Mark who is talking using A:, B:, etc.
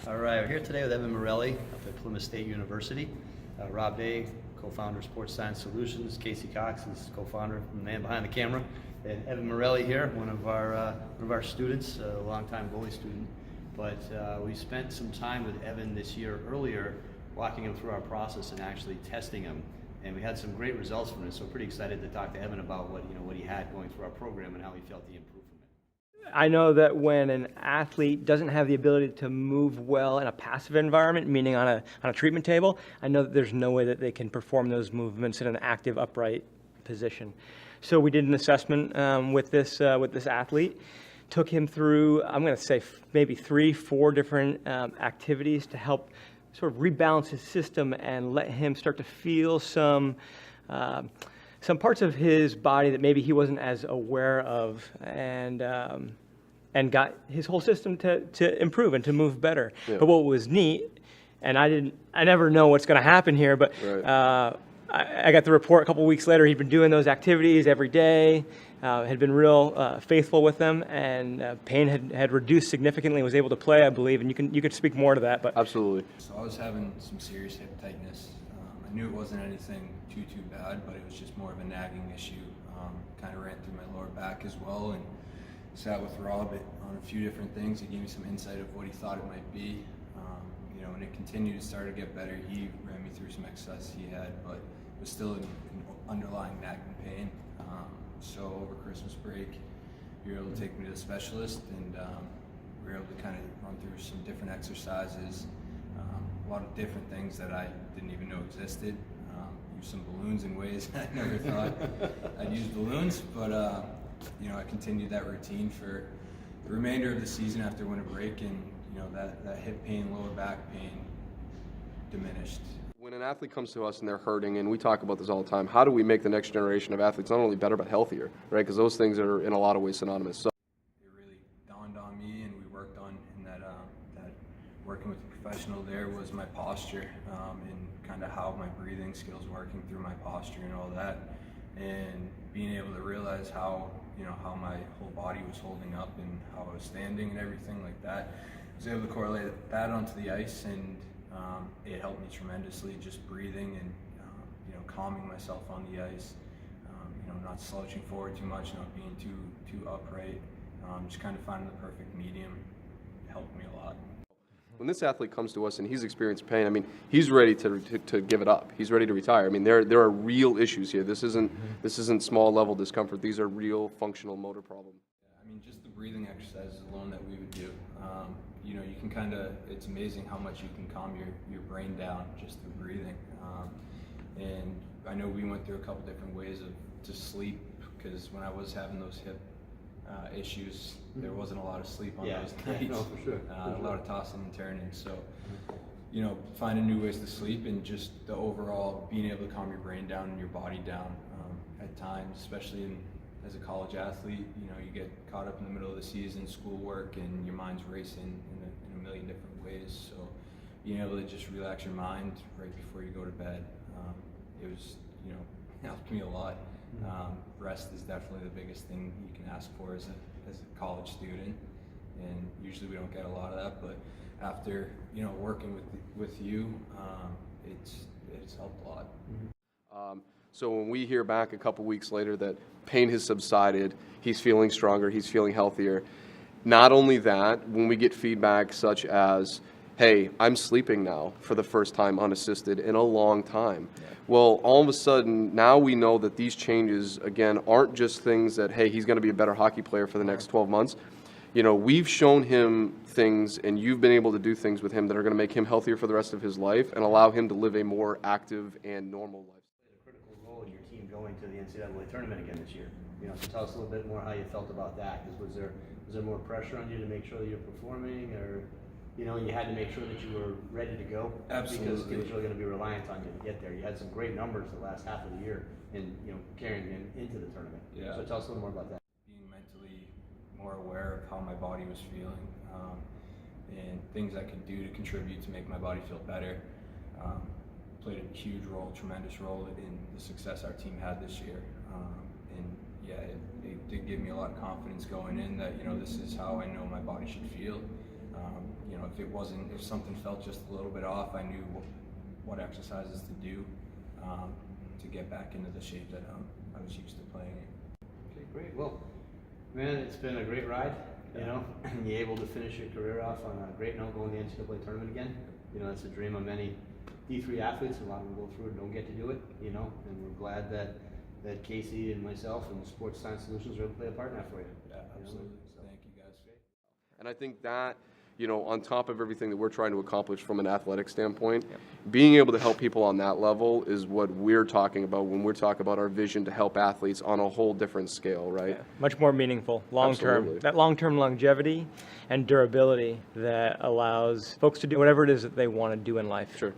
A: All right, we're here today with Evan Morelli up at Plymouth State University. Rob Day, co-founder of Sports Science Solutions. Casey Cox is co-founder, the man behind the camera. And Evan Morelli here, one of our students, a longtime goalie student. But we spent some time with Evan this year earlier, walking him through our process and actually testing him. And we had some great results from it. So pretty excited to talk to Evan about what he had going through our program and how he felt he improved from it.
B: I know that when an athlete doesn't have the ability to move well in a passive environment, meaning on a treatment table, I know that there's no way that they can perform those movements in an active, upright position. So we did an assessment with this athlete, took him through, I'm going to say maybe 3-4 different activities to help sort of rebalance his system and let him start to feel some parts of his body that maybe he wasn't as aware of, and got his whole system to improve and to move better. Yeah. But what was neat, and I never know what's going to happen here, but right. I got the report a couple weeks later. He'd been doing those activities every day, had been real faithful with them, and pain had reduced significantly. Was able to play, I believe, and you could speak more to that. But
C: absolutely.
D: So I was having some serious hip tightness. I knew it wasn't anything too bad, but it was just more of a nagging issue. Kind of ran through my lower back as well, and sat with Rob on a few different things. He gave me some insight of what he thought it might be. And it continued to start to get better. He ran me through some exercises he had, but it was still an underlying nagging pain. So over Christmas break, you were able to take me to the specialist, and we were able to kind of run through some different exercises, a lot of different things that I didn't even know existed. Use some balloons in ways I never thought I'd use balloons, but I continued that routine for the remainder of the season after winter break, and that hip pain, lower back pain diminished.
C: When an athlete comes to us and they're hurting, and we talk about this all the time, how do we make the next generation of athletes not only better but healthier, right? Because those things are in a lot of ways synonymous. So
D: it really dawned on me, and we worked on in that working with a professional there was my posture, and kind of how my breathing skills working through my posture and all that, and being able to realize how my whole body was holding up and how I was standing and everything like that. I was able to correlate that onto the ice, and it helped me tremendously, just breathing and calming myself on the ice, not slouching forward too much, not being too upright, just kind of finding the perfect medium helped me a lot.
C: When this athlete comes to us and he's experienced pain, I mean, he's ready to give it up. He's ready to retire. I mean, there are real issues here. This isn't small level discomfort. These are real functional motor problems.
D: I mean, just the breathing exercises alone that we would do. You can it's amazing how much you can calm your brain down just through breathing. And I know we went through a couple different ways to sleep, because when I was having those hip issues, there wasn't a lot of sleep on those nights.
A: Yeah, no, for sure.
D: A lot of tossing and turning. So, finding new ways to sleep, and just the overall being able to calm your brain down and your body down at times, especially as a college athlete, you get caught up in the middle of the season, schoolwork, and your mind's racing in a million different ways. So being able to just relax your mind right before you go to bed, it was, helped me a lot. Rest is definitely the biggest thing you can ask for as a college student, and usually we don't get a lot of that, but after working with you, it's helped a lot.
C: So when we hear back a couple weeks later that pain has subsided, he's feeling stronger, he's feeling healthier. Not only that, when we get feedback such as, hey, I'm sleeping now for the first time unassisted in a long time. Yeah. Well, all of a sudden, now we know that these changes, again, aren't just things that, hey, he's going to be a better hockey player for the next 12 months. We've shown him things, and you've been able to do things with him that are going to make him healthier for the rest of his life and allow him to live a more active and normal life.
A: A critical role in your team going to the NCAA tournament again this year. So tell us a little bit more how you felt about that. Was there more pressure on you to make sure that you're performing, or you had to make sure that you were ready to go?
D: Absolutely.
A: Because it was really going to be reliant on you to get there. You had some great numbers the last half of the year, and carrying you into the tournament.
D: Yeah.
A: So tell us a little more about that.
D: Being mentally more aware of how my body was feeling, and things I could do to contribute to make my body feel better, played a huge role, tremendous role in the success our team had this year. It did give me a lot of confidence going in that this is how I know my body should feel. know, if something felt just a little bit off, I knew what exercises to do to get back into the shape that I was used to playing in.
A: Okay, great. Well, man, it's been a great ride. You know, you're able to finish your career off on a great note, going to the NCAA tournament again. You know, it's a dream of many D3 athletes. A lot of them go through it and don't get to do it. You know, and we're glad that Casey and myself and Sports Science Solutions are able to play a part in that for you.
D: Yeah, absolutely. Thank you, guys.
C: And I think that, you know, on top of everything that we're trying to accomplish from an athletic standpoint, being able to help people on that level is what we're talking about when we're talking about our vision to help athletes on a whole different scale, right?
B: Yeah, much more meaningful, long-term.
C: Absolutely.
B: That long-term longevity and durability that allows folks to do whatever it is that they want to do in life.
C: Sure.